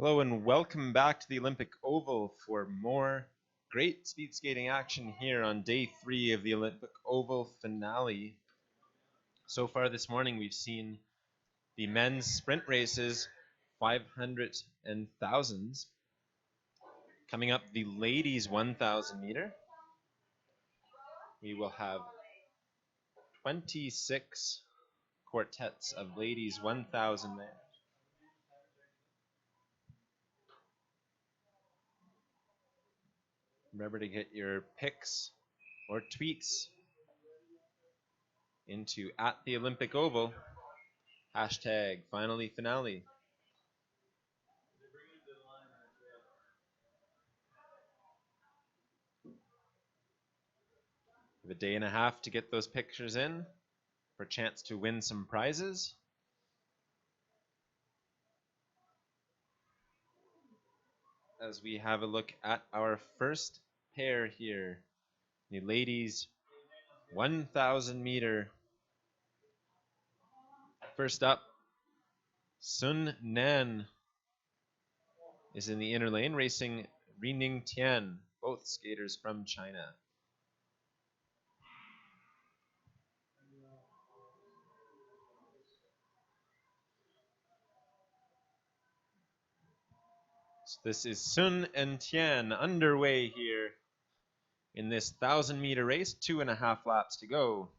Hello and welcome back to the Olympic Oval for more great speed skating action here on day 3 of the Olympic Oval finale. So far this morning we've seen the men's sprint races, 500 and 1000s. Coming up, the ladies 1000 meter. We will have 26 quartets of ladies 1000 there. Remember to get your pics or tweets into @theOlympicOval, #finally finale. We have a day and a half to get those pictures in for a chance to win some prizes. As we have a look at our first pair here, the ladies 1000 meter. First up, Sun Nan is in the inner lane racing Rining Tian, both skaters from China. So this is Sun and Tian underway here in this 1000 meter race, 2.5 laps to go.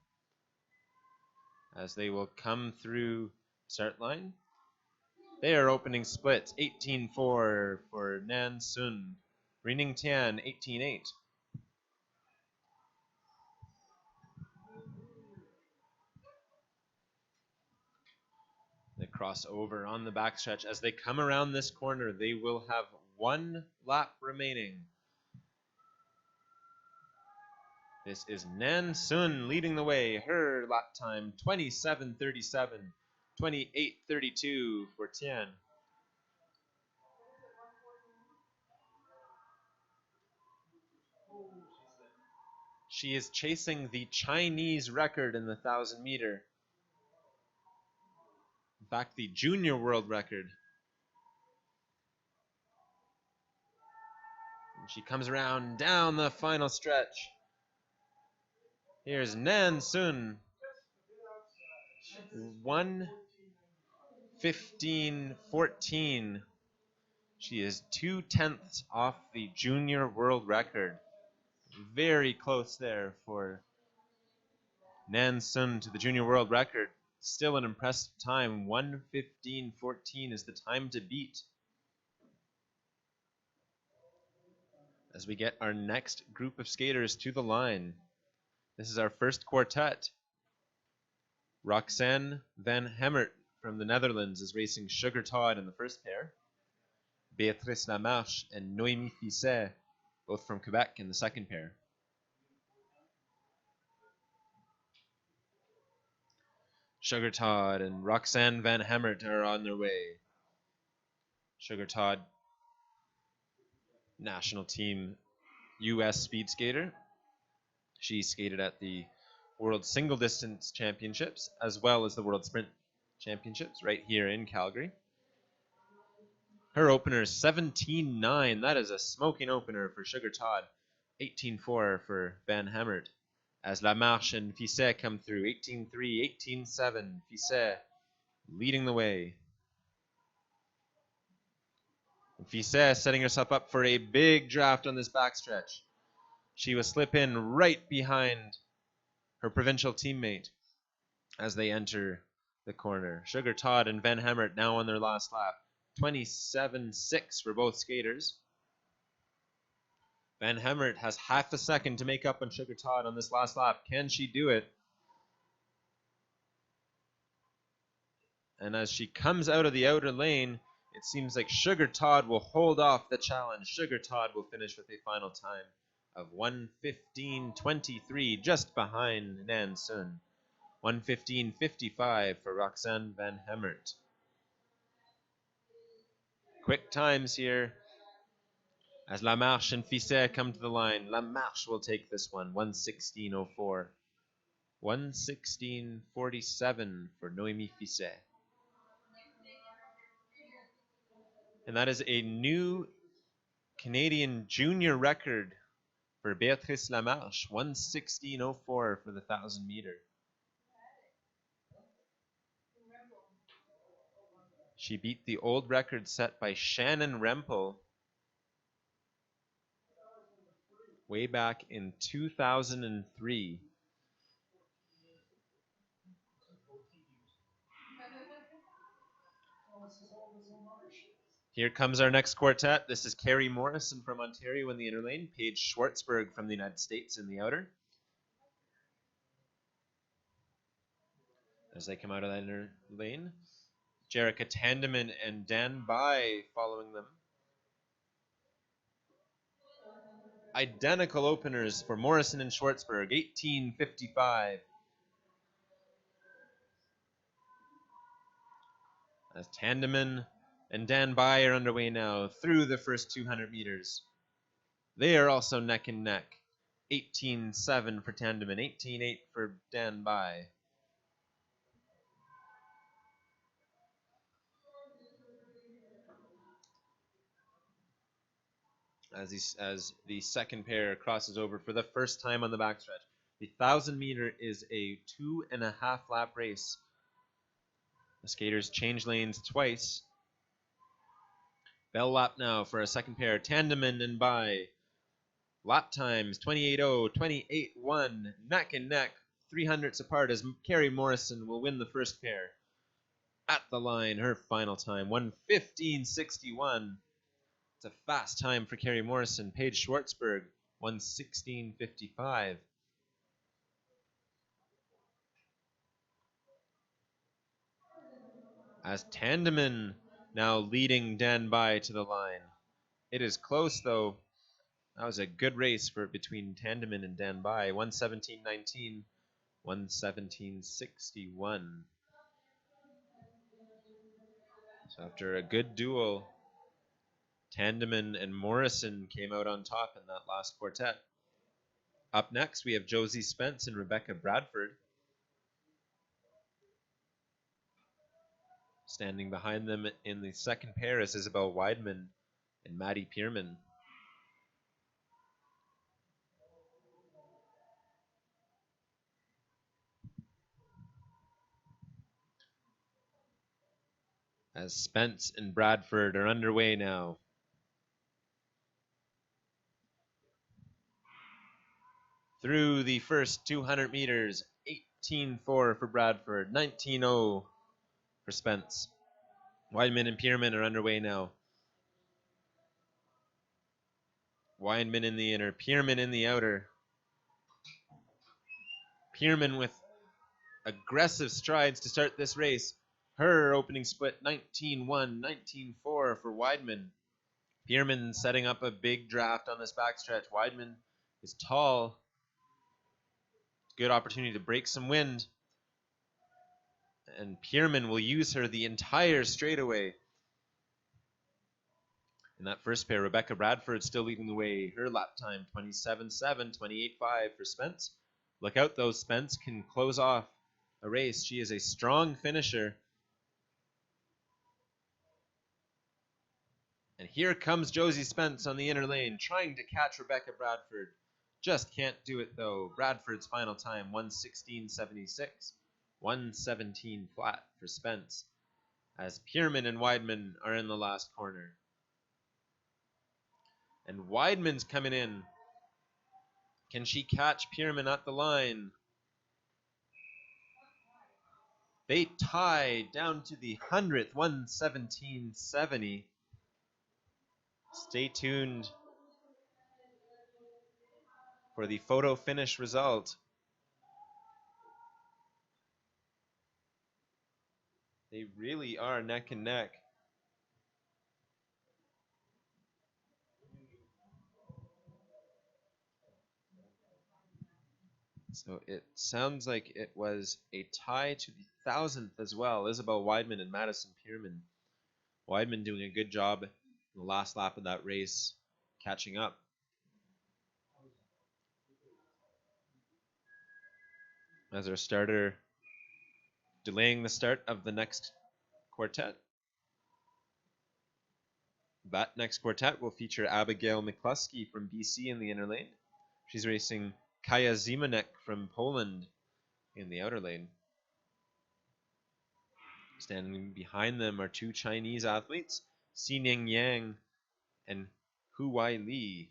As they will come through start line. They are opening splits, 18-4 for Nan Sun, Rining Tian 18-8. They cross over on the backstretch. As they come around this corner, they will have 1 lap remaining. This is Nan Sun leading the way. Her lap time 27:37, 28:32 for Tian. She is chasing the Chinese record in the 1000 meter. In fact, the junior world record. And she comes around down the final stretch. Here's Nan Sun. 1:15.14. She is 2/10 off the junior world record. Very close there for Nan Sun to the junior world record. Still an impressive time. 1:15.14 is the time to beat. As we get our next group of skaters to the line. This is our first quartet. Roxanne van Hemert from the Netherlands is racing Sugar Todd in the first pair. Béatrice Lamarche and Noémie Fisset, both from Quebec, in the second pair. Sugar Todd and Roxanne van Hemert are on their way. Sugar Todd, national team U.S. speed skater. She skated at the World Single Distance Championships as well as the World Sprint Championships right here in Calgary. Her opener is 17.9. That is a smoking opener for Sugar Todd. 18.4 for Van Hemert. As Lamarche and Fisset come through. 18.3, 18.7. Fisset leading the way. And Fisset setting herself up for a big draft on this backstretch. She will slip in right behind her provincial teammate as they enter the corner. Sugar Todd and Van Hemert now on their last lap. 27.6 for both skaters. Van Hemert has half a second to make up on Sugar Todd on this last lap. Can she do it? And as she comes out of the outer lane, it seems like Sugar Todd will hold off the challenge. Sugar Todd will finish with a final time of 1:15.23, just behind Nan Sun. 1:15.55 for Roxanne van Hemert. Quick times here as Lamarche and Fisset come to the line. Lamarche will take this one, 1:16.04. 1:16.47 for Noémie Fisset. And that is a new Canadian junior record for Béatrice Lamarche, 1:16:04 for the 1,000 meter. She beat the old record set by Shannon Rempel way back in 2003. Here comes our next quartet. This is Carrie Morrison from Ontario in the inner lane, Paige Schwartzberg from the United States in the outer. As they come out of that inner lane, Jerrica Tandeman and Dan Bai following them. Identical openers for Morrison and Schwartzberg, 18:55. As Tandeman and Dan Bai are underway now through the first 200 meters. They are also neck and neck. 18:7 for Tandeman, 18:8 for Dan Bai. As the second pair crosses over for the first time on the backstretch. The 1,000 meter is a 2.5 lap race. The skaters change lanes twice. Bell lap now for a second pair. Tandeman and Bai. Lap times 28:0, 28:1, neck and neck, 300ths apart as Carrie Morrison will win the first pair. At the line, her final time, 1:15:61. It's a fast time for Carrie Morrison. Paige Schwartzberg, 1:16:55. As Tandeman now leading Dan Bai to the line. It is close though. That was a good race between Tandeman and Dan Bai. 1:17:19, 1:17:61. So after a good duel, Tandeman and Morrison came out on top in that last quartet. Up next, we have Josie Spence and Rebecca Bradford. Standing behind them in the second pair is Isabel Weidman and Maddie Pierman. As Spence and Bradford are underway now. Through the first 200 meters, 18:4 for Bradford, 19:0 for Spence. Weidman and Pierman are underway now. Weidman in the inner, Pierman in the outer. Pierman with aggressive strides to start this race. Her opening split, 19:1, 19:4 for Weidman. Pierman setting up a big draft on this backstretch. Weidman is tall. Good opportunity to break some wind. And Pierman will use her the entire straightaway. In that first pair, Rebecca Bradford still leading the way. Her lap time, 27:7, 28:5 for Spence. Look out, though. Spence can close off a race. She is a strong finisher. And here comes Josie Spence on the inner lane, trying to catch Rebecca Bradford. Just can't do it, though. Bradford's final time, 1:16:76. 1:17 flat for Spence, as Pierman and Weidman are in the last corner. And Weidman's coming in. Can she catch Pierman at the line? They tie down to the 100th, 1:17:70. Stay tuned for the photo finish result. They really are neck and neck. So it sounds like it was a tie to the 1,000th as well. Isabel Weidman and Madison Pierman. Weidman doing a good job in the last lap of that race, catching up. As our starter delaying the start of the next quartet. That next quartet will feature Abigail Mclusky from BC in the inner lane. She's racing Kaja Zimanek from Poland in the outer lane. Standing behind them are two Chinese athletes, Xining Yang and Huai Li.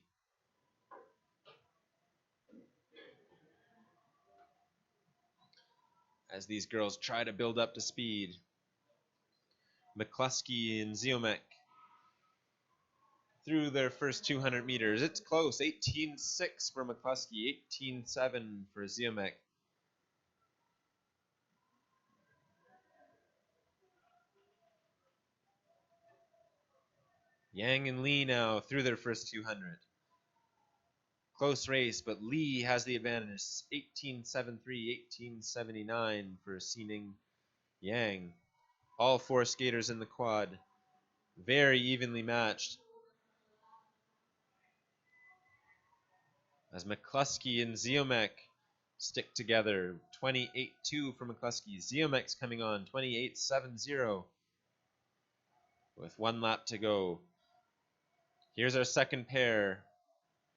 As these girls try to build up to speed, Mclusky and Zch through their first 200 meters. It's close, 18.6 for Mclusky, 18.7 for Zch. Yang and Li now through their first 200. Close race, but Li has the advantage. 18.73, 18.79 for Xining Yang. All four skaters in the quad. Very evenly matched. As Mclusky and Zch stick together. 28.2 for Mclusky. Zch's coming on. 28.70 with 1 lap to go. Here's our second pair.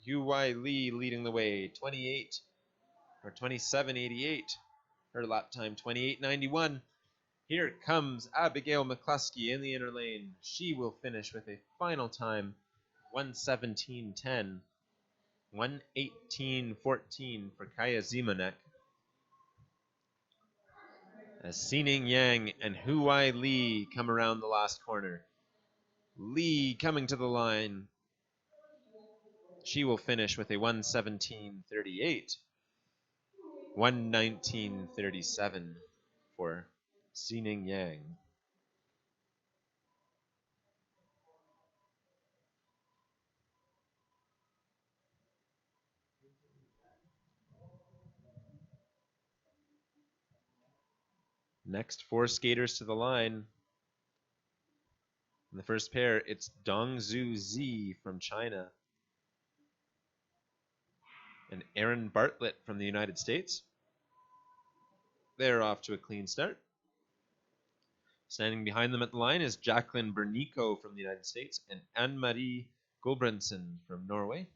Huai Li leading the way. 27.88. Her lap time 28.91. Here comes Abigail Mclusky in the inner lane. She will finish with a final time 1:17.10. 1:18.14 for Kaja Zimanek. As Xining Yang and Huai Li come around the last corner. Li coming to the line. She will finish with a 1:17.38. 1:19.37 for Xining Yang. Next, 4 skaters to the line. In the first pair, it's Dongu Z from China and Aaron Bartlett from the United States. They're off to a clean start. Standing behind them at the line is Jacqueline Bernico from the United States and Anne-Marie Gulbrandsen from Norway.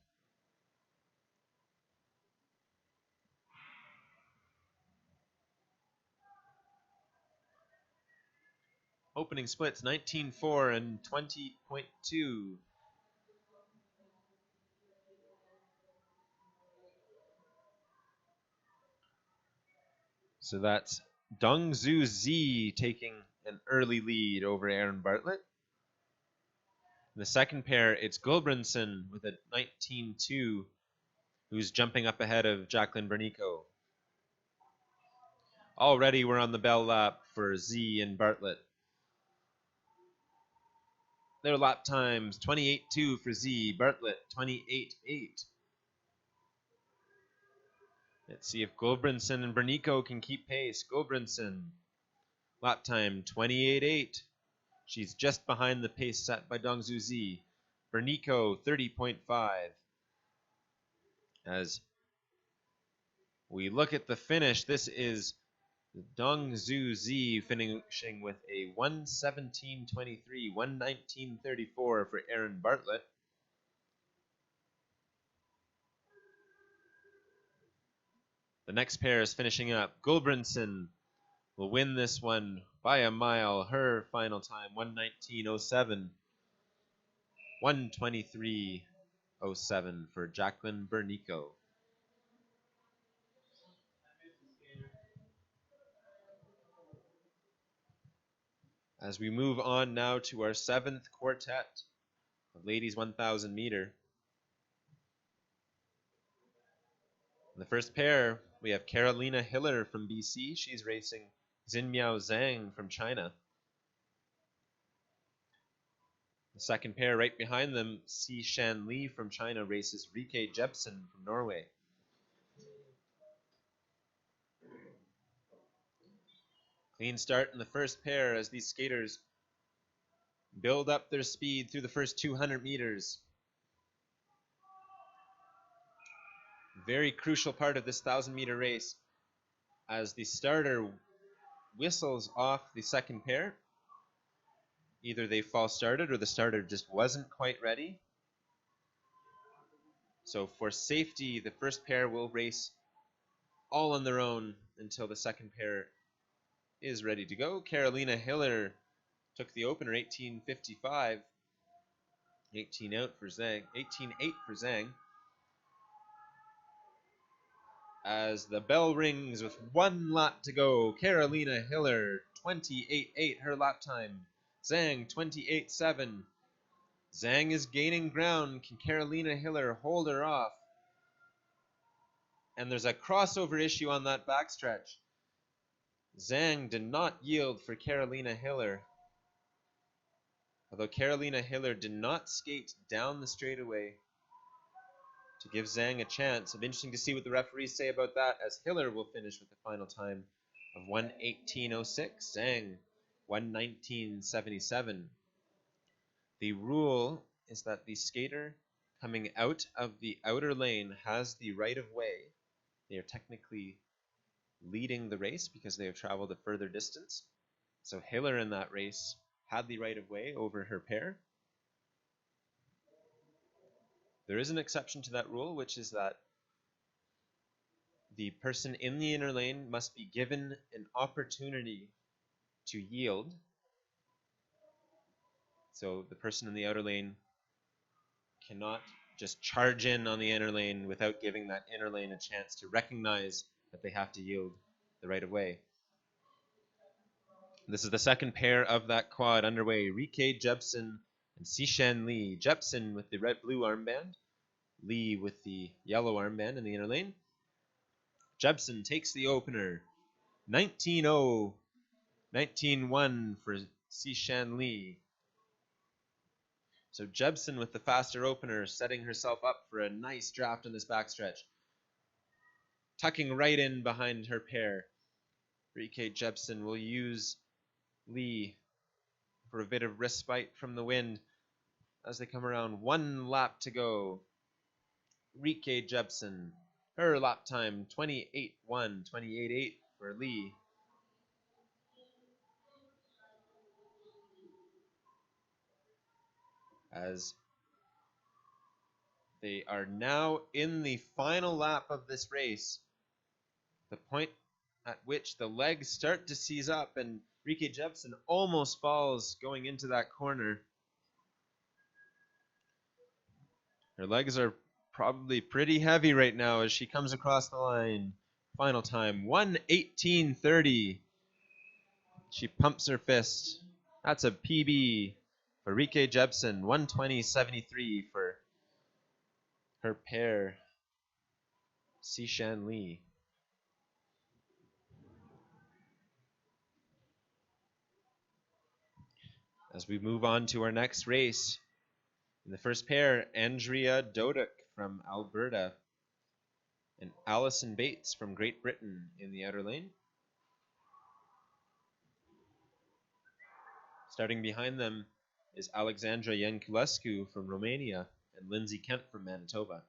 Opening splits 19.4 and 20.2. So that's Dongu Z taking an early lead over Aaron Bartlett. In the second pair, it's Gulbrandsen with a 19.2, who's jumping up ahead of Jacqueline Bernico. Already we're on the bell lap for Z and Bartlett. Their lap times 28.2 for Z, Bartlett 28.8. Let's see if Gulbrandsen and Bernico can keep pace. Gulbrandsen, lap time 28.8. She's just behind the pace set by Dongu Z. Bernico 30.5. As we look at the finish, this is Dongu Z finishing with a 1:17.23, 1:19.34 for Aaron Bartlett. The next pair is finishing up. Gulbrandsen will win this one by a mile. Her final time, 1:19.07. 1:23.07 for Jacqueline Bernico. As we move on now to our 7th quartet of ladies 1,000 meter. In the first pair, we have Carolina Hiller from BC. She's racing Xinmiao Zhang from China. The second pair right behind them, Si Shan Li from China races Rike Jebsen from Norway. Clean start in the first pair as these skaters build up their speed through the first 200 meters. Very crucial part of this 1,000-meter race as the starter whistles off the second pair. Either they false started or the starter just wasn't quite ready. So for safety, the first pair will race all on their own until the second pair is ready to go. Carolina Hiller took the opener, 18:55. 18 out for Zang, 18-8 for Zang. As the bell rings with 1 lap to go, Carolina Hiller, 28-8 her lap time. Zang, 28-7. Zang is gaining ground. Can Carolina Hiller hold her off? And there's a crossover issue on that backstretch. Zang did not yield for Carolina Hiller. Although Carolina Hiller did not skate down the straightaway to give Zang a chance. It'll be interesting to see what the referees say about that, as Hiller will finish with the final time of 1:18.06. Zang, 1:19.77. The rule is that the skater coming out of the outer lane has the right of way. They are technically leading the race because they have traveled a further distance. So Hiller in that race had the right of way over her pair. There is an exception to that rule, which is that the person in the inner lane must be given an opportunity to yield. So the person in the outer lane cannot just charge in on the inner lane without giving that inner lane a chance to recognize that they have to yield the right of way. This is the second pair of that quad underway. Rike Jepsen and Sishan Lee. Jepsen with the red-blue armband. Lee with the yellow armband in the inner lane. Jepsen takes the opener. 19-0. 19-1 for Sishan Lee. So Jepsen with the faster opener, setting herself up for a nice draft in this backstretch. Tucking right in behind her pair. Rike Jepsen will use Lee for a bit of respite from the wind as they come around. 1 lap to go. Rike Jepsen, her lap time 28-1, 28-8 for Lee. As they are now in the final lap of this race, the point at which the legs start to seize up, and Rike Jepsen almost falls going into that corner. Her legs are probably pretty heavy right now as she comes across the line. Final time, 1:18.30. She pumps her fist. That's a PB for Rike Jepsen. 1:20.73 for her pair, Sishan Lee. As we move on to our next race, in the first pair, Andrea Dodic from Alberta and Allison Bates from Great Britain in the outer lane. Starting behind them is Alexandra Yanculescu from Romania and Lindsay Kent from Manitoba.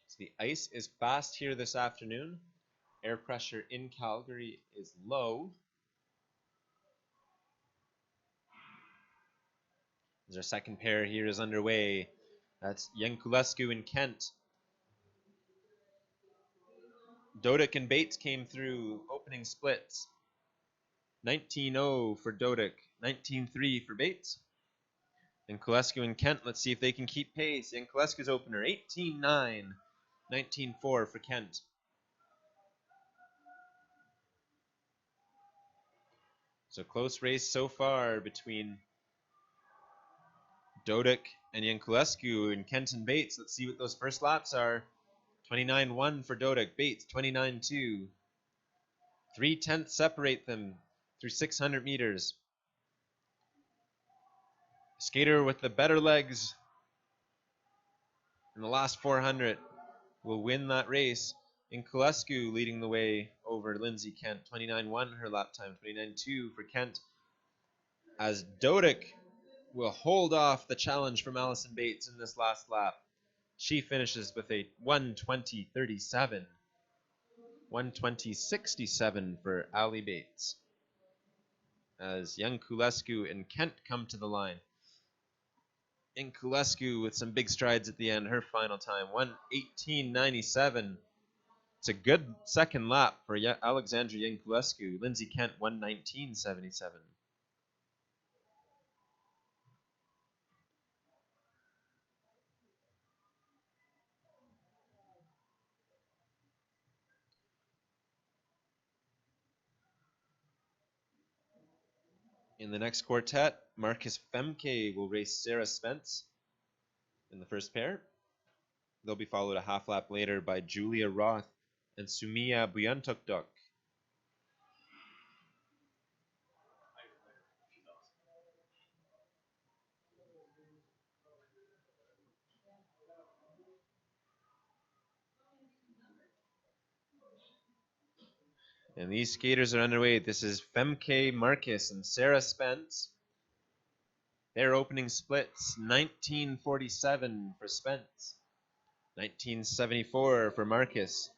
So the ice is fast here this afternoon. Air pressure in Calgary is low. As our second pair here is underway, that's Yanculescu and Kent. Dodic and Bates came through opening splits. 19-0 for Dodic, 19-3 for Bates. Yanculescu and Kent, let's see if they can keep pace. Yanculescu's opener, 18-9, 19-4 for Kent. So close race so far between Dodic and Yanculescu and Kent and Bates. Let's see what those first laps are. 29-1 for Dodic, Bates 29-2. 3/10 separate them through 600 meters. Skater with the better legs in the last 400 will win that race. Yanculescu leading the way over Lindsay Kent. 29-1 her lap time, 29-2 for Kent. As Dodic will hold off the challenge from Allison Bates in this last lap. She finishes with a 1:20.37. 1:20.67 for Ali Bates. As young Mclusky and Kent come to the line. Mclusky with some big strides at the end. Her final time, 1:18.97. It's a good second lap for Alexandra Mclusky. Lindsay Kent, 1:19.77. In the next quartet, Marcus Femke will race Sarah Spence in the first pair. They'll be followed a half lap later by Julia Roth and Sumia Buyantokdok. And these skaters are underway. This is Femke Marcus and Sarah Spence. Their opening splits, 1947 for Spence, 1974 for Marcus.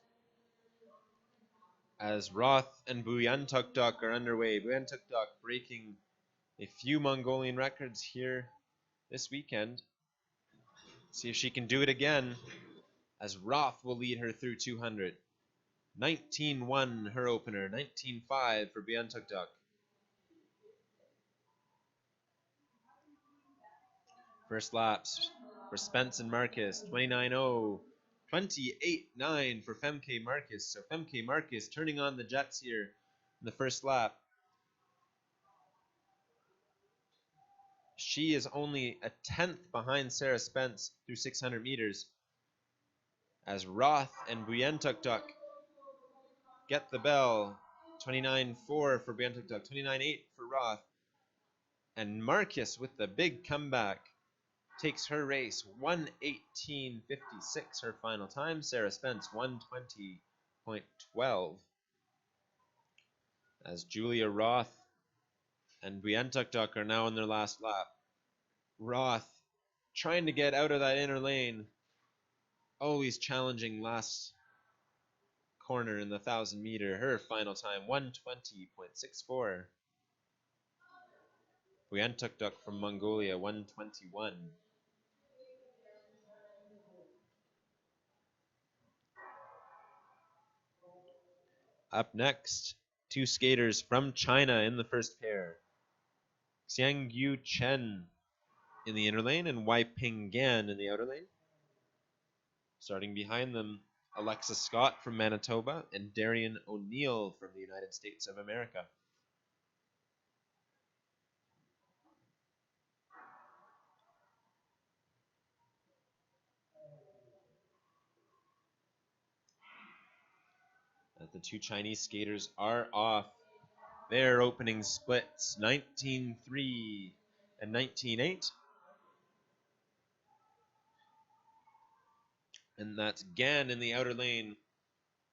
As Roth and Buyantokdok are underway. Buyantokdok breaking a few Mongolian records here this weekend. See if she can do it again, as Roth will lead her through 200. 19-1 her opener, 19-5 for Buyantokdok. First laps for Spence and Marcus, 29-0. 28-9 for Femke Marcus. So Femke Marcus turning on the jets here in the first lap. She is only a 10th behind Sarah Spence through 600 meters. As Roth and Buyantokdok get the bell. 29-4 for Buyantokdok, 29-8 for Roth. And Marcus with the big comeback takes her race, 1:18.56 her final time. Sarah Spence, 1:20.12. As Julia Roth and Buyantokdok are now in their last lap. Roth trying to get out of that inner lane. Always challenging last corner in the 1,000 meter. Her final time, 1:20.64. Buyantokdok from Mongolia, 1:21. Up next, two skaters from China in the first pair. Xiangyu Chen in the inner lane and Wei Ping Gan in the outer lane. Starting behind them, Alexa Scott from Manitoba and Darian O'Neill from the United States of America. The two Chinese skaters are off. Their opening splits, 19-3 and 19-8. And that's Gan in the outer lane,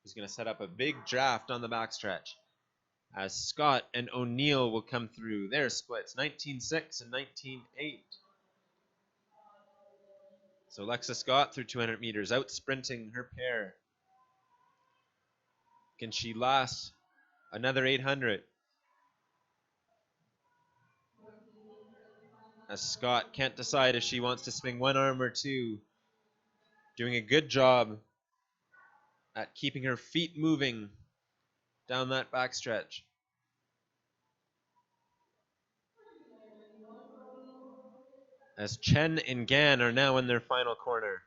who's going to set up a big draft on the backstretch. As Scott and O'Neill will come through. Their splits, 19-6 and 19-8. So Alexa Scott through 200 meters, out sprinting her pair. Can she last another 800? As Scott can't decide if she wants to swing one arm or two. Doing a good job at keeping her feet moving down that backstretch. As Chen and Gan are now in their final corner.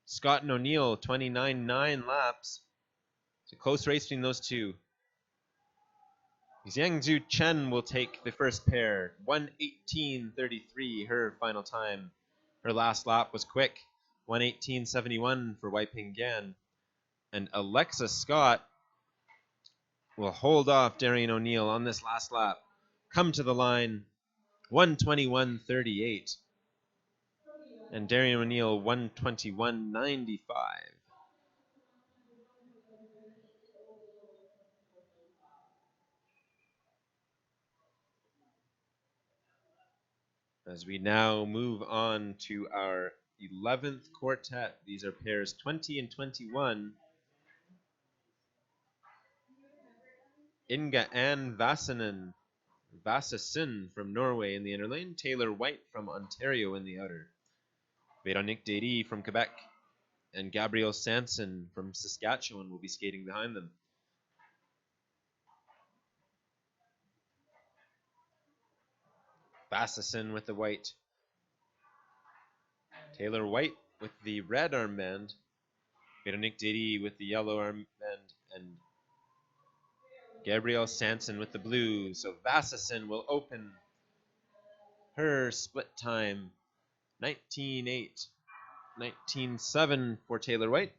Scott and O'Neill, 29.9 laps. It's a close race between those two. Xiangzu Chen will take the first pair, 1:18.33 her final time. Her last lap was quick, 1:18.71 for Wei Ping Gan. And Alexa Scott will hold off Darian O'Neill on this last lap. Come to the line, 1:21.38. And Darian O'Neill, 1:21.95. As we now move on to our 11th quartet. These are pairs 20 and 21. Inga Ann Vasasin from Norway in the inner lane. Taylor White from Ontario in the outer. Véronique Derry from Quebec and Gabrielle Sanson from Saskatchewan will be skating behind them. Vasasin with the white. Taylor White with the red armband. Véronique Derry with the yellow armband. And Gabrielle Sanson with the blue. So Vasasin will open her split time 19.8, 19.7 for Taylor White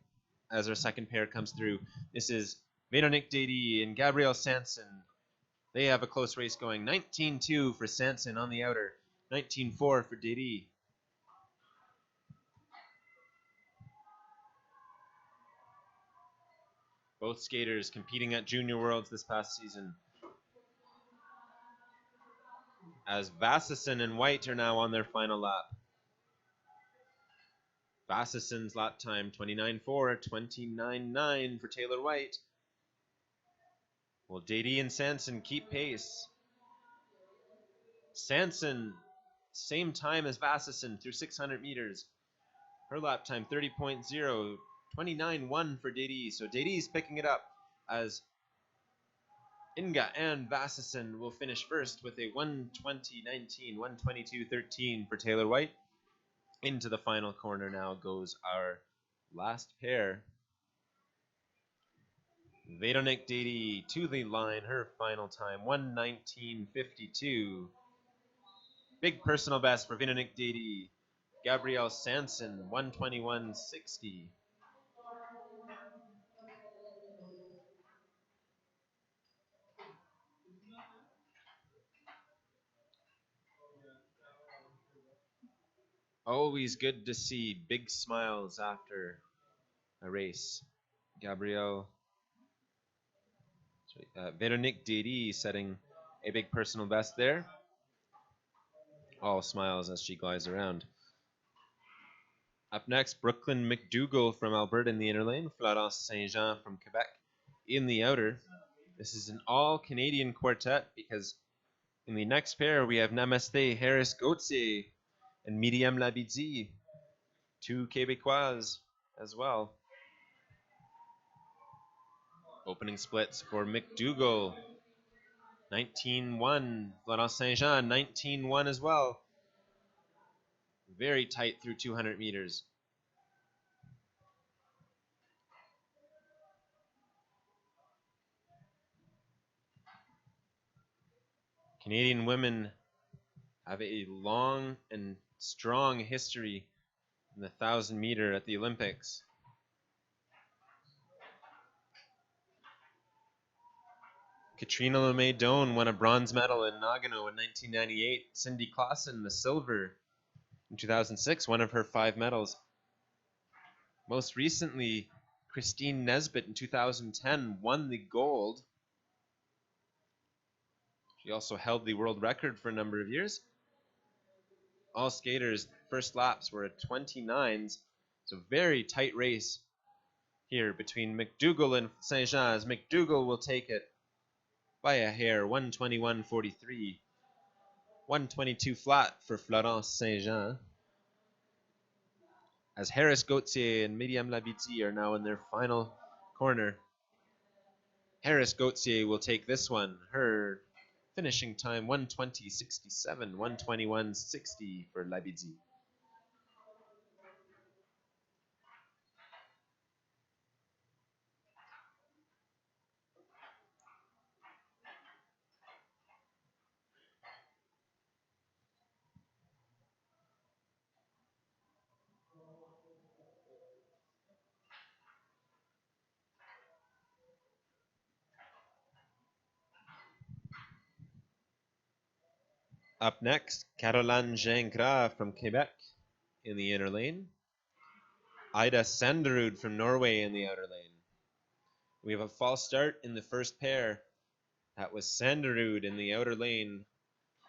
as our second pair comes through. This is Véronique Derry and Gabrielle Sanson. They have a close race going. 19.2 for Sanson on the outer, 19.4 for Derry. Both skaters competing at Junior Worlds this past season. As Vasasin and White are now on their final lap. Vasasin's lap time 29.4, 29.9 for Taylor White. Will Derry and Sanson keep pace? Sanson, same time as Vasasin through 600 meters. Her lap time 30.0, 29.1 for Derry. So Derry's picking it up as Inga and Vasasin will finish first with a 1:20.19, 1:22.13 for Taylor White. Into the final corner now goes our last pair. Véronique Derry to the line, her final time 1:19.52. Big personal best for Véronique Derry. Gabrielle Sanson 1:21.60. Always good to see big smiles after a race. Véronique Derry setting a big personal best there. All smiles as she glides around. Up next, Brooklyn McDougall from Alberta in the inner lane. Florence Saint-Jean from Quebec in the outer. This is an all-Canadian quartet because in the next pair we have Namaste Harris Gauthier and Myriam Labidzi, two Québécoises as well. Opening splits for McDougall, 19.1. Florence Saint-Jean, 19.1 as well. Very tight through 200 meters. Canadian women have a long and strong history in the 1,000 meter at the Olympics. Katrina Lemay-Doan won a bronze medal in Nagano in 1998. Cindy Clausen, the silver in 2006, one of her 5 medals. Most recently, Christine Nesbitt in 2010 won the gold. She also held the world record for a number of years. All skaters' first laps were at 29s. It's a very tight race here between McDougall and Saint-Jean, as McDougall will take it by a hair, 1:21.43. 1:22 flat for Florence Saint-Jean. As Harris Gauthier and Myriam Labidzi are now in their final corner. Harris Gauthier will take this one. Her finishing time 1:20.67, 1:21.60 for Labidzi. Up next, Caroline Jangra from Quebec in the inner lane. Ida Sanderud from Norway in the outer lane. We have a false start in the first pair. That was Sanderud in the outer lane.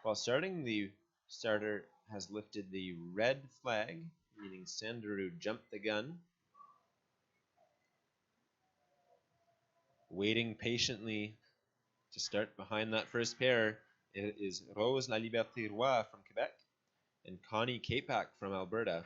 While starting, the starter has lifted the red flag, meaning Sanderud jumped the gun. Waiting patiently to start behind that first pair, it is Rose La Liberté Roy from Quebec and Connie Capac from Alberta.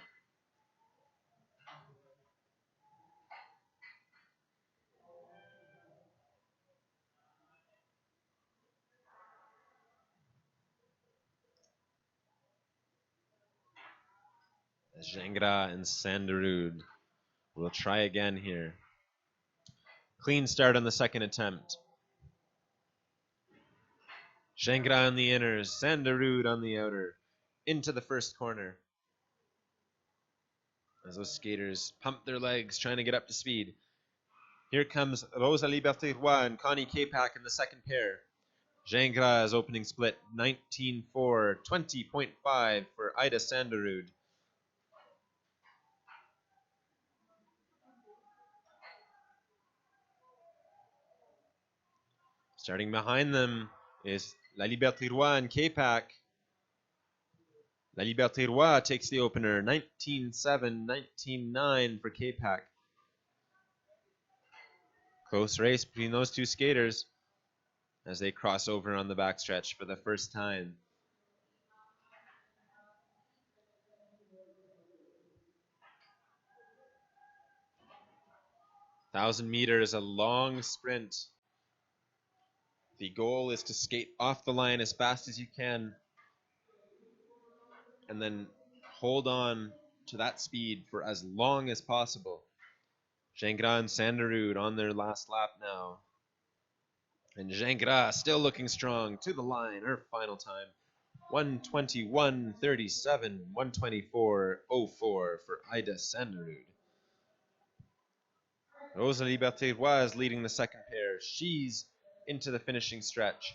Jangra and Sander will try again here. Clean start on the second attempt. Jangra on the inners, Sanderud on the outer, into the first corner. As those skaters pump their legs, trying to get up to speed. Here comes Rosa Liberté Roy and Connie Capac in the second pair. Jangra's opening split, 19.4, 20.5 for Ida Sanderud. Starting behind them is La Liberté Roy and Capac. La Liberté Roy takes the opener, 19.7, 19.9 for Capac. Close race between those two skaters as they cross over on the backstretch for the first time. $1,000 is a long sprint. The goal is to skate off the line as fast as you can and then hold on to that speed for as long as possible. Jangra and Sanderud on their last lap now. And Jangra still looking strong to the line, her final time. 121.37, 124.04 for Ida Sanderud. Rosa Liberté Roy is leading the second pair. She's into the finishing stretch.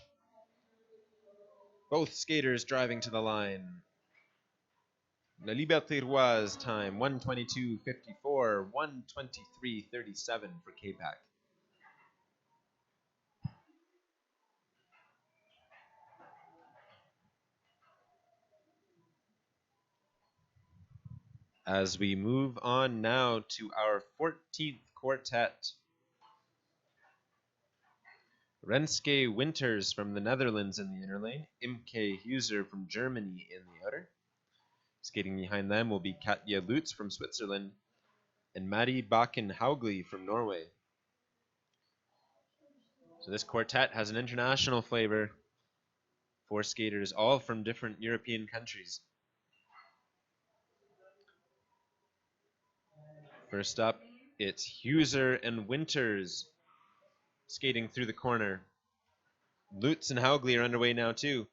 Both skaters driving to the line. La Liberté Roy's time, 122.54, 123.37 for Capac. As we move on now to our 14th quartet. Renske Winters from the Netherlands in the inner lane, Imke Huser from Germany in the outer. Skating behind them will be Katja Lutz from Switzerland and Maddie Bakken-Haugli from Norway. So this quartet has an international flavor. 4 skaters, all from different European countries. First up, it's Huser and Winters skating through the corner. Lutz and Haugli are underway now too.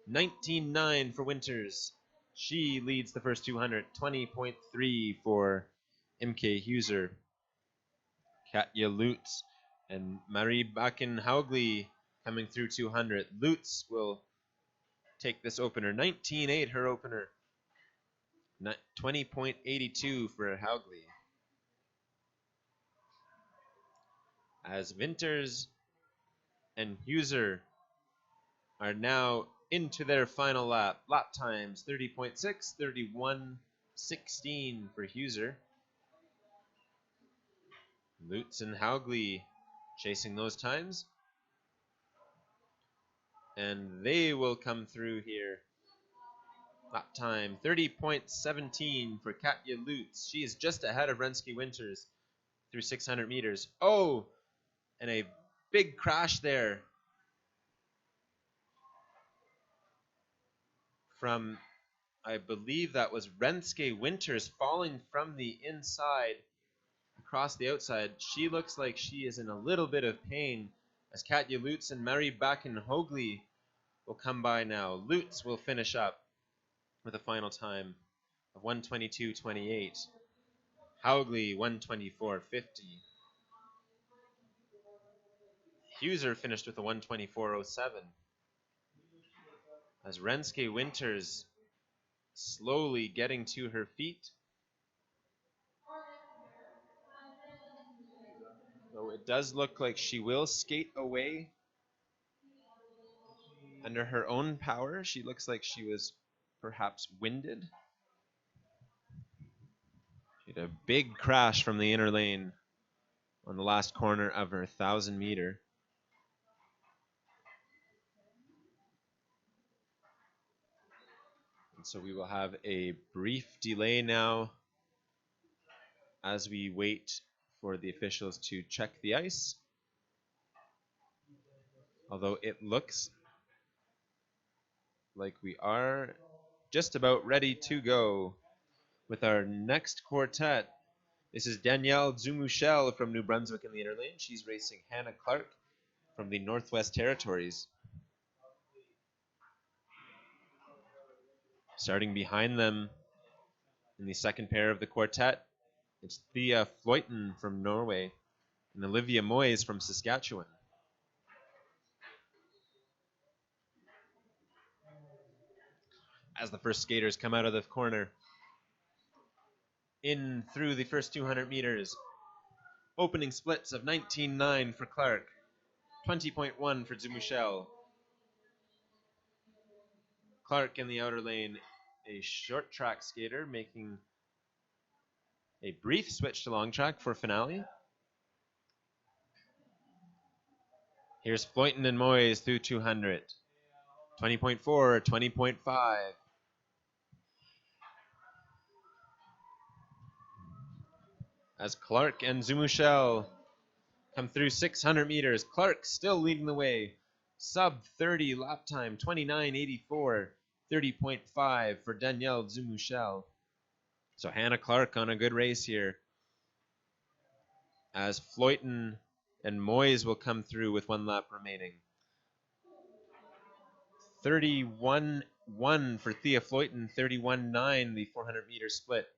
19.9 for Winters. She leads the first 200. 20.3 for MK Huser. Katja Lutz and Marie Bakken-Haugli coming through 200. Lutz will take this opener. 19.8 her opener. 20.82 for Haugli. As Winters and Huser are now into their final lap. Lap times 30.6, 31.16 for Huser. Lutz and Haugli chasing those times. And they will come through here. Lap time 30.17 for Katja Lutz. She is just ahead of Renske Winters through 600 meters. Oh, and a big crash there from, I believe that was Renske Winters falling from the inside across the outside. She looks like she is in a little bit of pain as Katja Lutz and Marie Bakken-Haugli will come by now. Lutz will finish up with a final time of 122.28. Haugli 124.50. Huser finished with a 124.07. As Renske Winters slowly getting to her feet. Though it does look like she will skate away under her own power. She looks like she was perhaps winded. A big crash from the inner lane on the last corner of her 1,000-meter. And so we will have a brief delay now as we wait for the officials to check the ice. Although it looks like we are just about ready to go with our next quartet. This is Danielle Zumuchel from New Brunswick in the inner lane. She's racing Hannah Clark from the Northwest Territories. Starting behind them in the second pair of the quartet, it's Thea Floyton from Norway and Olivia Moyes from Saskatchewan. As the first skaters come out of the corner, in through the first 200 meters, opening splits of 19.9 for Clark, 20.1 for Zumuchel. Clark in the outer lane, a short track skater making a brief switch to long track for finale. Here's Floyton and Moyes through 200. 20.4, 20.5. As Clark and Zumuchel come through 600 meters. Clark still leading the way. Sub 30 lap time, 29.84. 30.5 for Danielle Zumuchel. So Hannah Clark on a good race here. As Floyton and Moyes will come through with 1 lap remaining. 31.1 for Thea Floyton, 31.9 the 400-meter split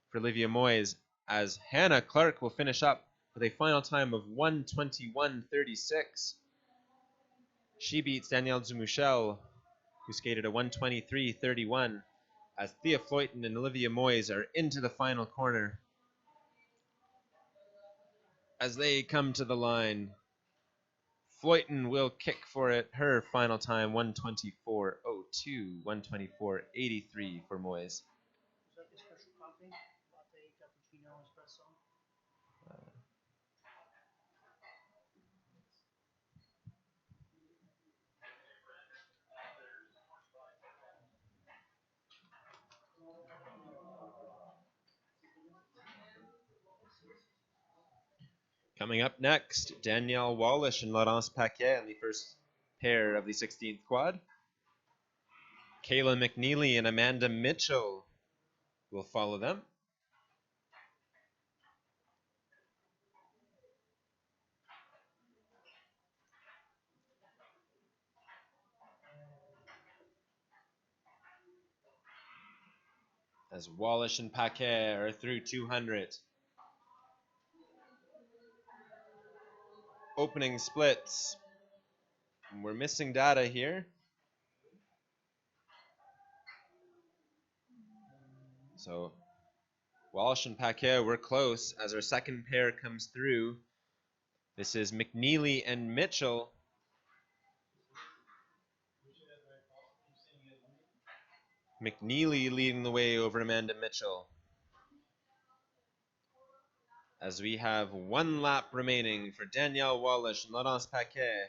for Olivia Moyes, as Hannah Clark will finish up with a final time of 1:21.36. She beats Danielle Zumuchel, who skated a 1:23.31, as Thea Floyton and Olivia Moyes are into the final corner. As they come to the line, Floyton will kick for it. Her final time, 1:24.02, 1:24.83 for Moyes. Coming up next, Danielle Wallish and Laurence Paquet in the first pair of the 16th quad. Kayla McNeely and Amanda Mitchell will follow them. As Wallish and Paquet are through 200. Opening splits. We're missing data here. So Wallish and Paquet were close as our second pair comes through. This is McNeely and Mitchell. McNeely leading the way over Amanda Mitchell. As we have 1 lap remaining for Danielle Wallish and Laurence Paquet.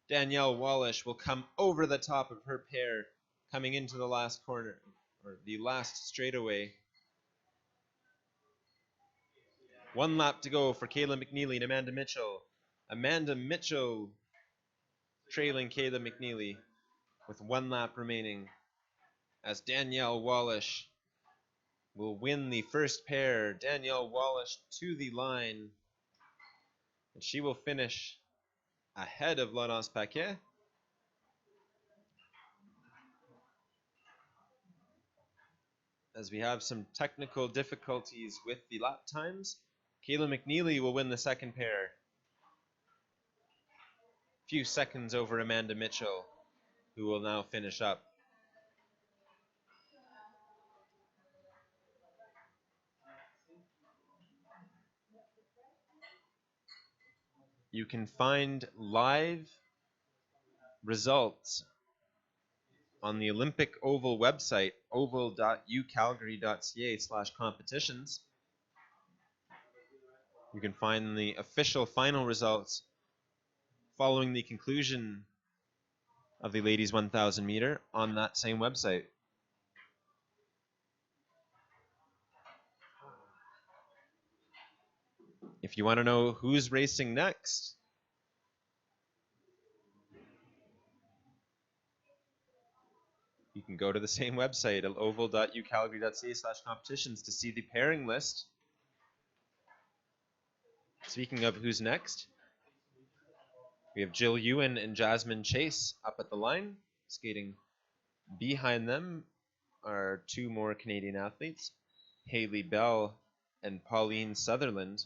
Danielle Wallish will come over the top of her pair, coming into the last corner, or the last straightaway. 1 lap to go for Kayla McNeely and Amanda Mitchell. Amanda Mitchell trailing Kayla McNeely with 1 lap remaining, as Danielle Wallish will win the first pair. Danielle Wallish to the line, and she will finish ahead of Laurence Paquet. As we have some technical difficulties with the lap times, Kayla McNeely will win the second pair. Few seconds over Amanda Mitchell, who will now finish up. You can find live results on the Olympic Oval website, oval.ucalgary.ca/competitions, you can find the official final results following the conclusion of the ladies 1,000 meter on that same website. If you want to know who's racing next, you can go to the same website, oval.ucalgary.ca/competitions, to see the pairing list. Speaking of who's next, we have Jill Yuan and Jasmine Chase up at the line. Skating behind them are two more Canadian athletes, Haley Bell and Pauline Sutherland.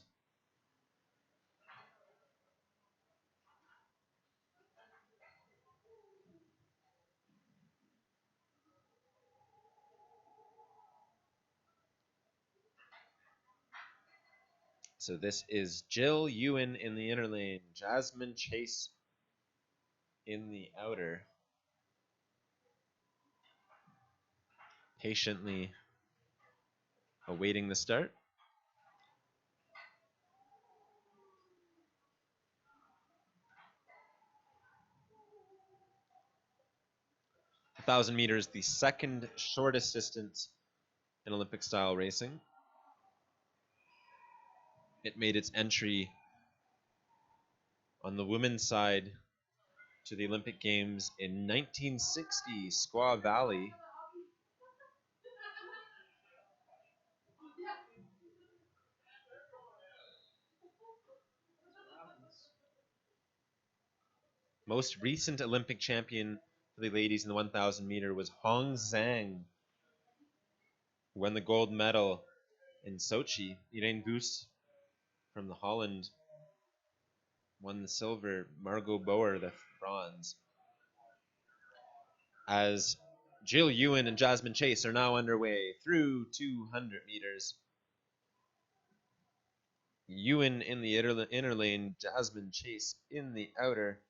So this is Jill Ewan in the inner lane, Jasmine Chase in the outer. Patiently awaiting the start. A 1,000 meters, the second shortest distance in Olympic style racing. It made its entry on the women's side to the Olympic Games in 1960, Squaw Valley. Most recent Olympic champion for the ladies in the 1,000 meter was Zang, who won the gold medal in Sochi. Irene Wüst from the Holland won the silver. Margot Boer the bronze. As Jill Ewan and Jasmine Chase are now underway through 200 meters. Ewan in the inner lane, Jasmine Chase in the outer.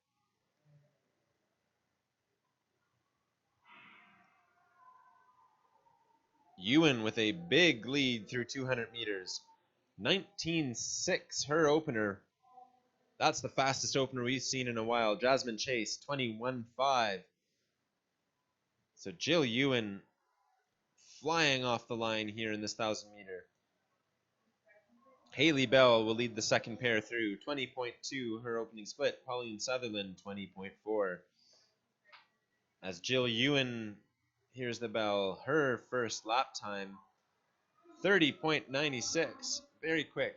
Ewan with a big lead through 200 meters. 19.6, her opener. That's the fastest opener we've seen in a while. Jasmine Chase, 21.5. So Jill Ewan flying off the line here in this 1,000 meter. Haley Bell will lead the second pair through, 20.2, her opening split. Pauline Sutherland, 20.4. As Jill Ewan hears the bell, her first lap time, 30.96, very quick.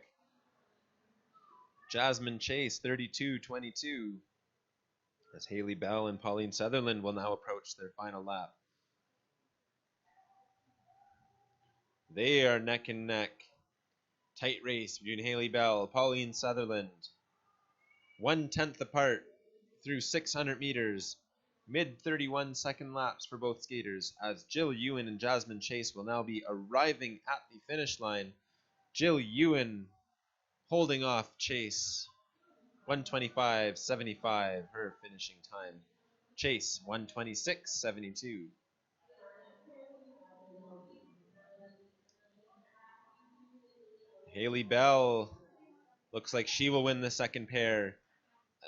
Jasmine Chase, 32.22. As Haley Bell and Pauline Sutherland will now approach their final lap. They are neck and neck. Tight race between Haley Bell, Pauline Sutherland. 1/10 apart through 600 meters. Mid-31 second laps for both skaters, as Jill Ewan and Jasmine Chase will now be arriving at the finish line. Jill Ewan holding off Chase. 1:25.75, her finishing time. Chase, 1:26.72. Haley Bell looks like she will win the second pair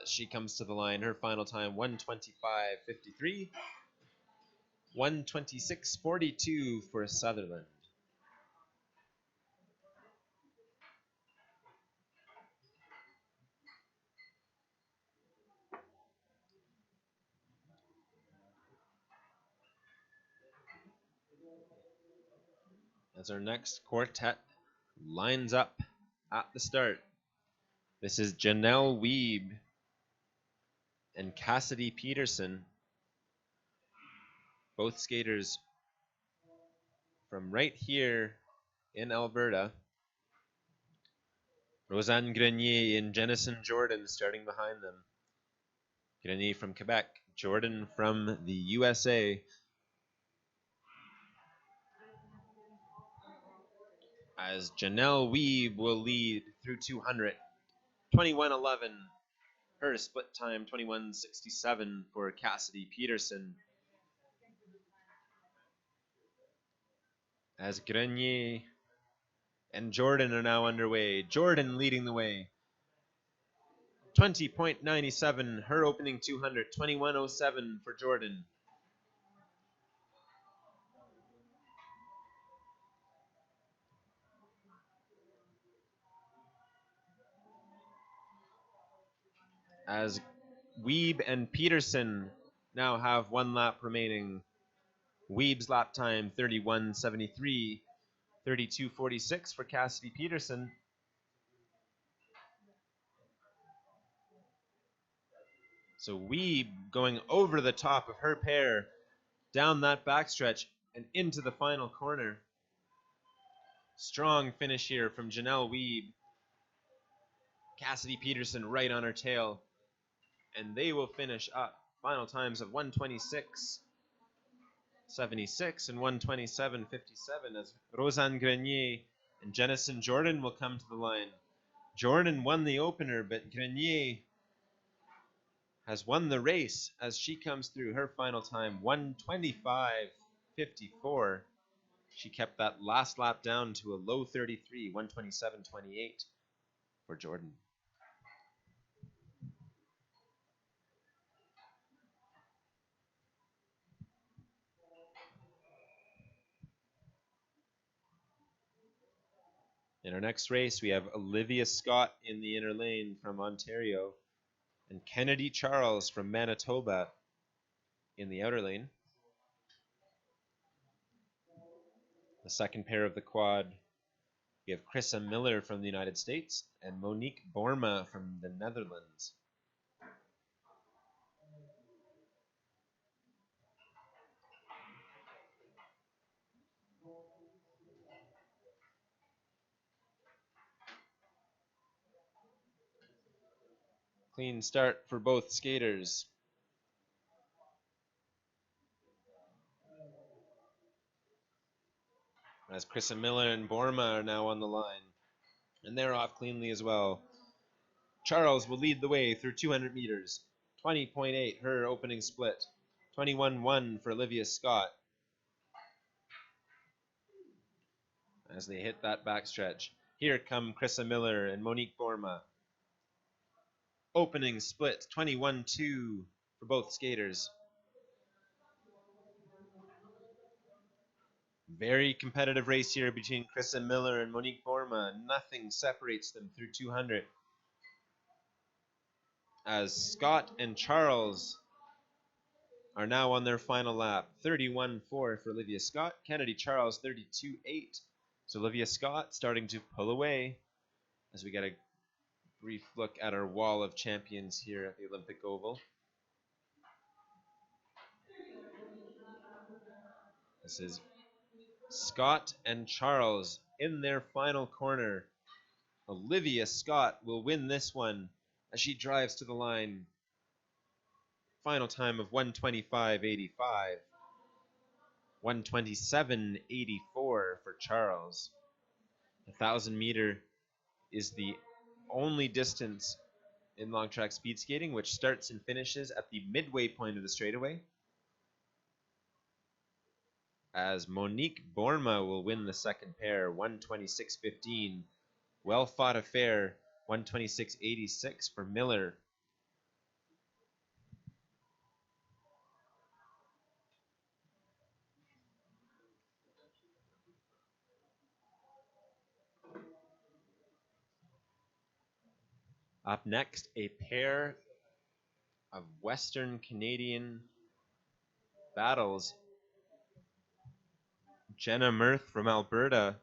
as she comes to the line. Her final time, 1:25.53. 1:26.42 for Sutherland. As our next quartet lines up at the start. This is Janelle Weeb and Cassidy Peterson, both skaters from right here in Alberta. Rosanne Grenier and Jennison Jordan starting behind them. Grenier from Quebec, Jordan from the USA. As Janelle Weeb will lead through 200, 21:11. Her split time, 21:67 for Cassidy Peterson. as Grenier and Jordan are now underway. Jordan leading the way. 20.97, her opening 200. 21.07 for Jordan. As Weeb and Peterson now have one lap remaining. Weeb's lap time 31.73, 32.46 for Cassidy Peterson. So Weeb going over the top of her pair, down that backstretch and into the final corner. Strong finish here from Janelle Weeb. Cassidy Peterson right on her tail. And they will finish up final times of 1:26.76 and 1:27.57 as Rosanne Grenier and Jennison Jordan will come to the line. Jordan won the opener, but Grenier has won the race as she comes through. Her final time 1:25.54. She kept that last lap down to a low 33, 1:27.28 for Jordan. In our next race, we have Olivia Scott in the inner lane from Ontario and Kennedy Charles from Manitoba in the outer lane. The second pair of the quad, we have Chrissa Miller from the United States and Monique Borma from the Netherlands. Clean start for both skaters. As Chrissa Miller and Borma are now on the line. And they're off cleanly as well. Charles will lead the way through 200 meters. 20.8, her opening split. 21.1 for Olivia Scott. As they hit that backstretch. Here come Chrissa Miller and Monique Borma. Opening split, 21.2 for both skaters. Very competitive race here between Chrissa Miller and Monique Borma. Nothing separates them through 200. As Scott and Charles are now on their final lap. 31.4 for Olivia Scott. Kennedy Charles 32.8. So Olivia Scott starting to pull away as we get a brief look at our wall of champions here at the Olympic Oval. This is Scott and Charles in their final corner. Olivia Scott will win this one as she drives to the line. Final time of 1:25.85. 1:27.84 for Charles. 1,000 meter is the only distance in long track speed skating which starts and finishes at the midway point of the straightaway. As Monique Borma will win the second pair, 1:26.15. Well fought affair, 1:26.86 for Miller. Up next, a pair of Western Canadian battles. Jenna Mirth from Alberta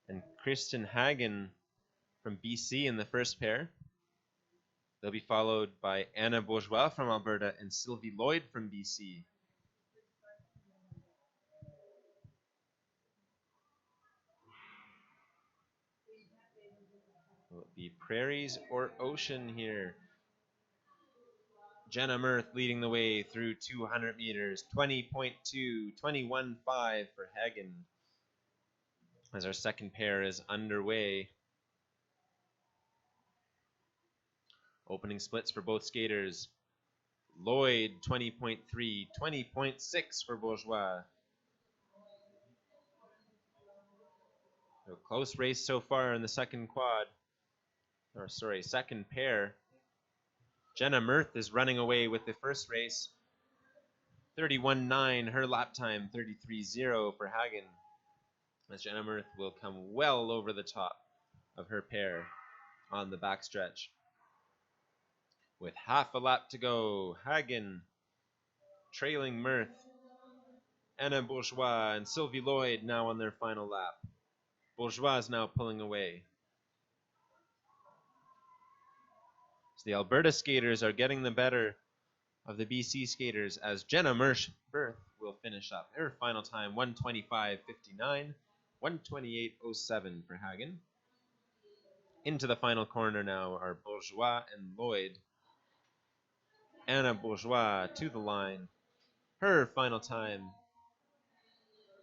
and Kristen Haagen from BC in the first pair. They'll be followed by Anna Bourgeois from Alberta and Sylvie Lloyd from BC. Will it be prairies or ocean here? Jenna Mirth leading the way through 200 meters. 20.2, 21.5 for Haagen. As our second pair is underway. Opening splits for both skaters. Lloyd 20.3, 20.6 for Bourgeois. A close race so far in the second quad. Or sorry, second pair. Jenna Mirth is running away with the first race. 31.9 her lap time, 33.0 for Haagen. As Jenna Mirth will come well over the top of her pair on the backstretch. With half a lap to go, Haagen trailing Mirth. Anna Bourgeois and Sylvie Lloyd now on their final lap. Bourgeois is now pulling away. So the Alberta skaters are getting the better of the BC skaters as Jenna Mirth will finish up. Her final time, 1:25.59, 1:28.07 for Haagen. Into the final corner now are Bourgeois and Lloyd. Anna Bourgeois to the line. Her final time,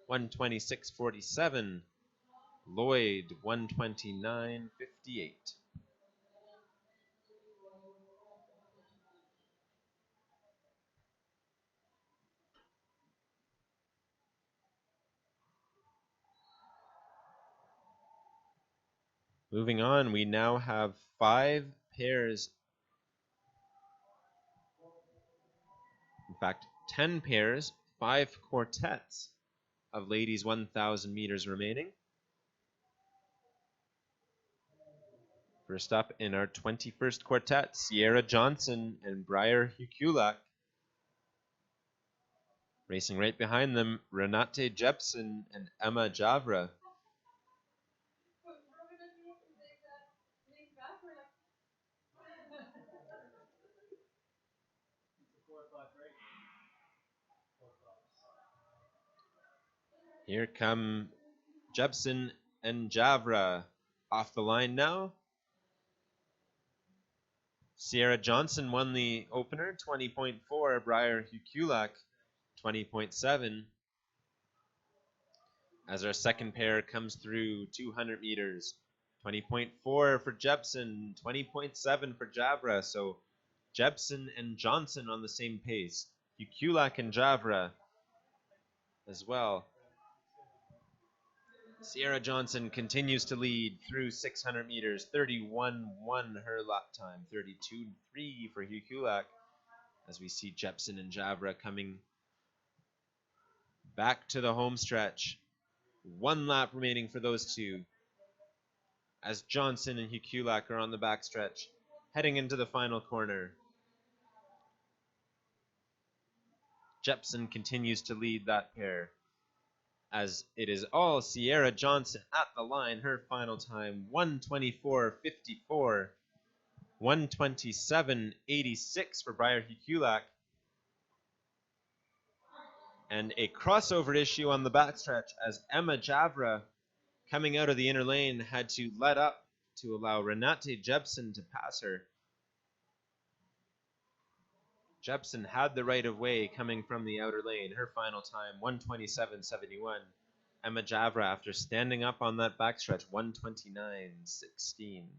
1:26.47. Lloyd, 1:29.58. Moving on, we now have 5 pairs. In fact, 10 pairs, 5 quartets of ladies 1,000 meters remaining. First up in our 21st quartet, Sierra Johnson and Briar Hulac. Racing right behind them, Renate Jepsen and Emma Javra. Here come Jepsen and Javra off the line now. Sierra Johnson won the opener, 20.4. Briar Hulac, 20.7. As our second pair comes through 200 meters, 20.4 for Jepsen, 20.7 for Javra. So Jepsen and Johnson on the same pace. Hulac and Javra as well. Sierra Johnson continues to lead through 600 meters, 31.1 her lap time, 32.3 for Hulac, as we see Jepsen and Javra coming back to the home stretch. 1 lap remaining for those two, as Johnson and Hulac are on the backstretch, heading into the final corner. Jepsen continues to lead that pair, as it is all Sierra Johnson at the line. Her final time, 1:24.54, 1:27.86 for Briar Hulac. And a crossover issue on the backstretch as Emma Javra, coming out of the inner lane, had to let up to allow Renate Jepsen to pass her. Jepsen had the right of way coming from the outer lane. Her final time, 1:27.71. Emma Javra, after standing up on that backstretch, 1:29.16.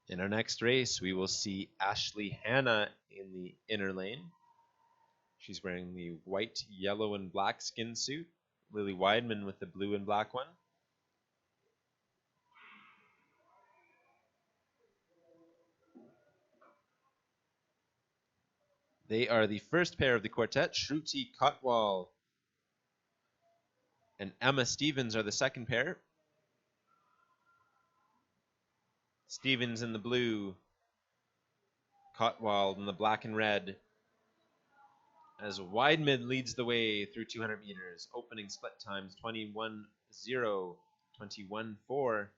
In our next race, we will see Ashley Hanna in the inner lane. She's wearing the white, yellow, and black skin suit. Lily Weidman with the blue and black one. They are the first pair of the quartet. Shruti Kotwal and Emma Stevens are the second pair. Stevens in the blue, Kotwal in the black and red. As Weidman leads the way through 200 meters. Opening split times 21.0, 21.4.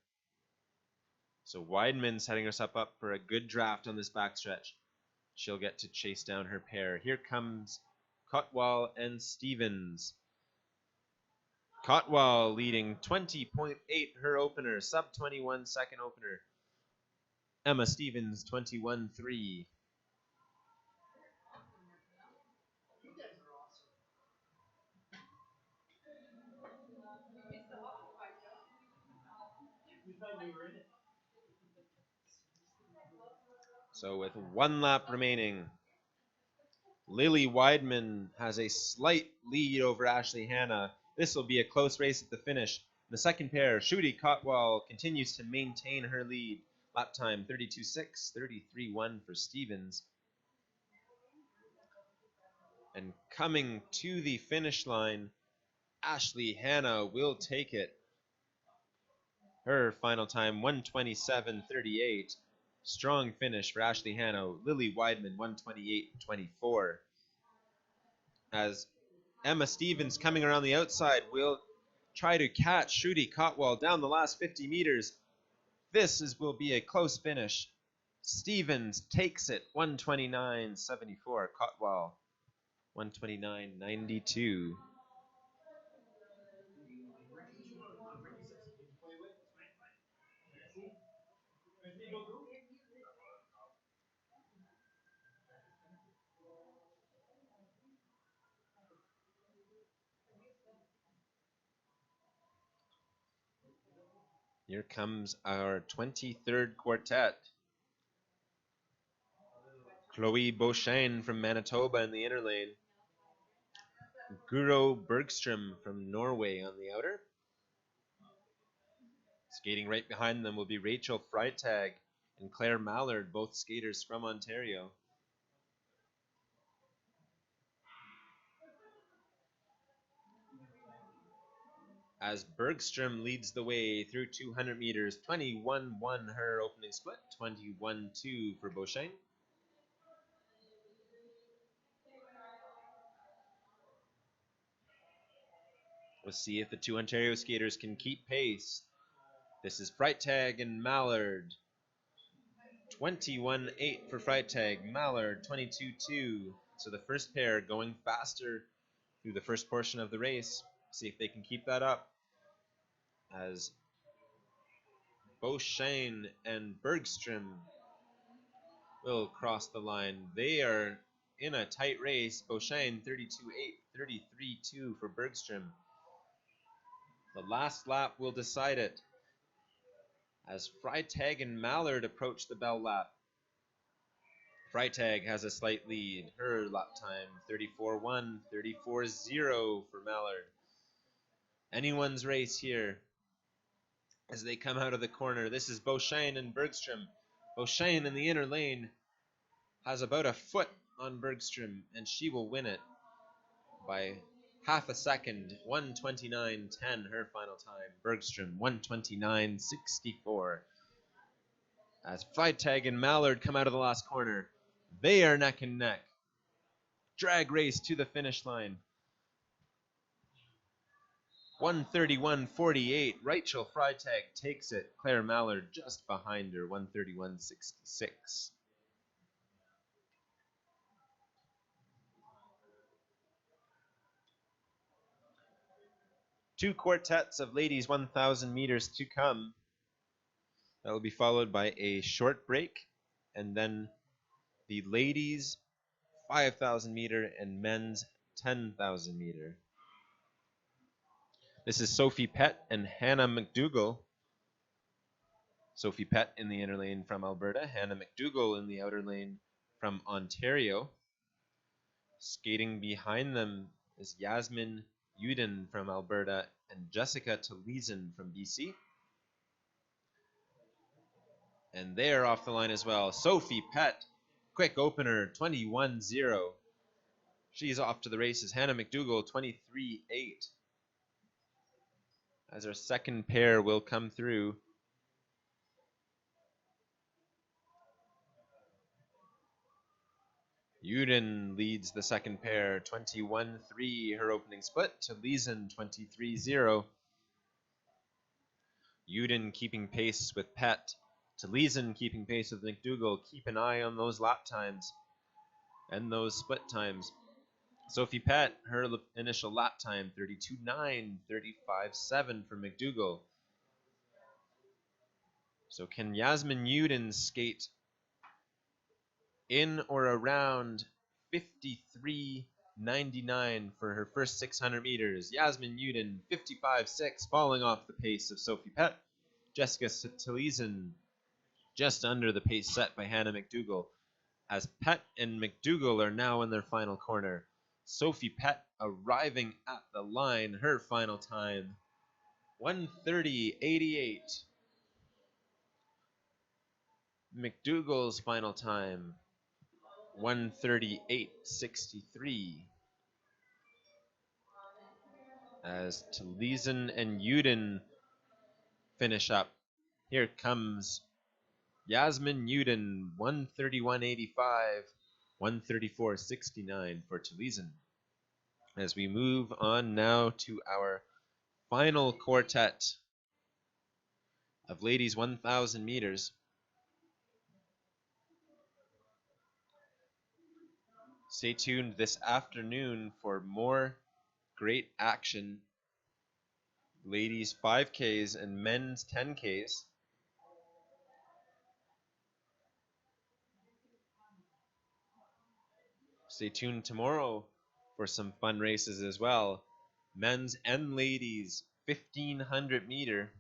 So Weidman setting herself up for a good draft on this backstretch. She'll get to chase down her pair. Here comes Kotwal and Stevens. Kotwal leading 20.8 her opener, sub 21 second opener. Emma Stevens 21.3. So with 1 lap remaining, Lily Weidman has a slight lead over Ashley Hanna. This will be a close race at the finish. The second pair, Shruti Kotwal, continues to maintain her lead. Lap time 32.6, 33.1 for Stevens. And coming to the finish line, Ashley Hanna will take it. Her final time, 1:27.38. Strong finish for Ashley Hanna. Lily Weidman, 1:28.24. As Emma Stevens coming around the outside will try to catch Shruti Kotwal down the last 50 meters. Will be a close finish. Stevens takes it, 1:29.74. Kotwal, 1:29.92. Here comes our 23rd quartet. Chloe Beauchesne from Manitoba in the inner lane. Guro Bergstrom from Norway on the outer. Skating right behind them will be Rachel Freitag and Claire Mallard, both skaters from Ontario. As Bergstrom leads the way through 200 meters, 21.1 her opening split, 21.2 for Beauchesne. We'll see if the two Ontario skaters can keep pace. This is Freitag and Mallard. 21.8 for Freitag, Mallard 22.2. So the first pair going faster through the first portion of the race. See if they can keep that up. As Beauchesne and Bergstrom will cross the line. They are in a tight race. Beauchesne 32.8, 33.2 for Bergstrom. The last lap will decide it. As Freitag and Mallard approach the bell lap. Freitag has a slight lead. Her lap time 34.1, 34.0 for Mallard. Anyone's race here as they come out of the corner. This is Beauchesne and Bergstrom. Beauchesne in the inner lane has about a foot on Bergstrom, and she will win it by half a second. 1:29.10 her final time. Bergstrom 1:29.64. As Freitag and Mallard come out of the last corner, they are neck and neck. Drag race to the finish line. 1:31.48. Rachel Freitag takes it. Claire Mallard just behind her. 1:31.66. Two quartets of ladies 1,000 meters to come. That will be followed by a short break, and then the ladies 5,000 meter and men's 10,000 meter. This is Sophie Pett and Hannah McDougall. Sophie Pett in the inner lane from Alberta, Hannah McDougall in the outer lane from Ontario. Skating behind them is Yasmin Uden from Alberta and Jessica Taliesin from BC. And they're off the line as well. Sophie Pett, quick opener, 21.0. She's off to the races. Hannah McDougall, 23.8. As our second pair will come through. Uden leads the second pair, 21.3 her opening split. Taliesin, 23.0. Uden keeping pace with Pett. Taliesin keeping pace with McDougall. Keep an eye on those lap times and those split times. Sophie Pett, her initial lap time, 32.9, 35.7 for McDougall. So can Yasmin Uden skate in or around 53.99 for her first 600 meters? Yasmin Uden, 55.6, falling off the pace of Sophie Pett. Jessica Taliesin just under the pace set by Hannah McDougall, as Pett and McDougall are now in their final corner. Sophie Pett arriving at the line, her final time, 1:30.88. McDougall's final time, 1:38.63. As Taliesin and Uden finish up, here comes Yasmin Uden, 1:31.85, 1:34.69 for Taliesin. As we move on now to our final quartet of ladies 1,000 meters. Stay tuned this afternoon for more great action. Ladies 5Ks and men's 10Ks. Stay tuned tomorrow for some fun races as well. Men's and ladies 1,500 meter.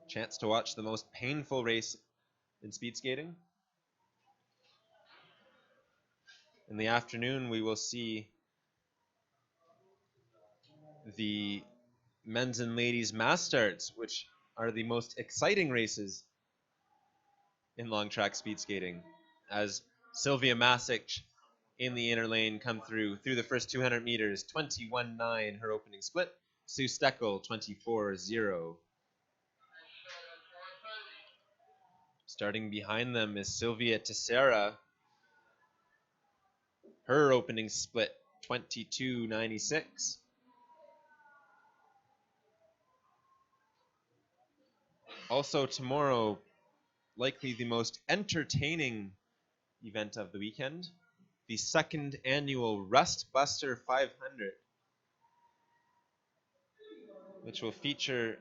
Chance to watch the most painful race in speed skating. In the afternoon, we will see the men's and ladies mass starts, which are the most exciting races in long track speed skating, as Sylvia Masic in the inner lane come through the first 200 meters, 21.9 her opening split. Sue Steckel, 24.0. Starting behind them is Sylvia Teixeira. Her opening split, 22.96. Also tomorrow, likely the most entertaining event of the weekend, the second annual Rust Buster 500, which will feature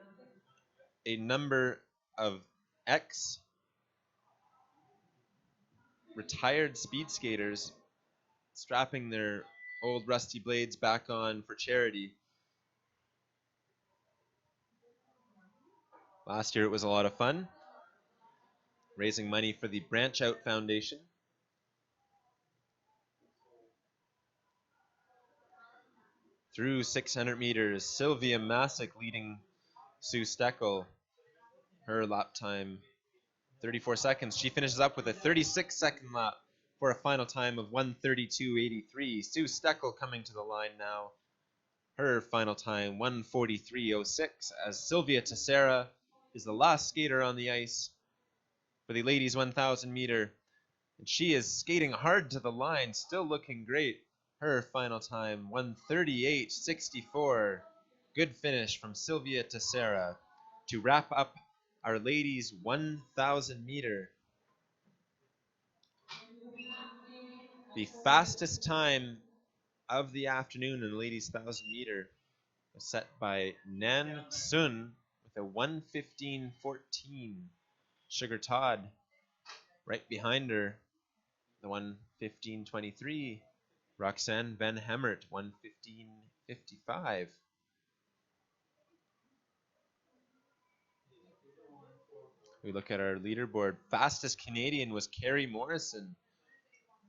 a number of ex-retired speed skaters strapping their old rusty blades back on for charity. Last year it was a lot of fun, raising money for the Branch Out Foundation. Through 600 meters, Sylvia Masic leading Sue Steckel. Her lap time, 34 seconds. She finishes up with a 36-second lap for a final time of 1:32.83. Sue Steckel coming to the line now. Her final time, 1:43.06, as Sylvia Teixeira is the last skater on the ice for the ladies 1,000 meter. And she is skating hard to the line, still looking great. Her final time, 1:38.64. Good finish from Sylvia Teixeira to wrap up our ladies 1,000 meter. The fastest time of the afternoon in the ladies 1,000 meter was set by Nan Sun with a 1:15.14. Sugar Todd right behind her, the 1:15.23. Roxanne Van Hemert, 1:15.55. We look at our leaderboard. Fastest Canadian was Carrie Morrison,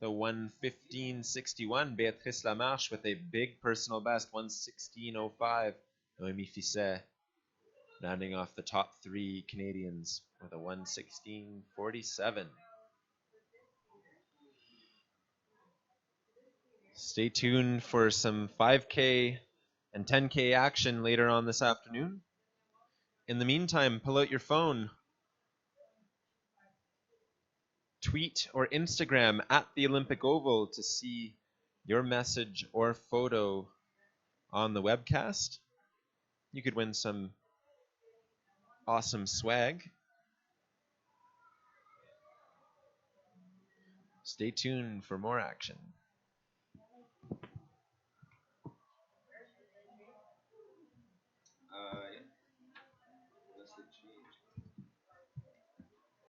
the 1:15.61. Béatrice Lamarche with a big personal best, 1:16.05. Noémie Fisset rounding off the top three Canadians with a 1:16.47. Stay tuned for some 5K and 10K action later on this afternoon. In the meantime, pull out your phone. Tweet or Instagram at the Olympic Oval to see your message or photo on the webcast. You could win some awesome swag. Stay tuned for more action.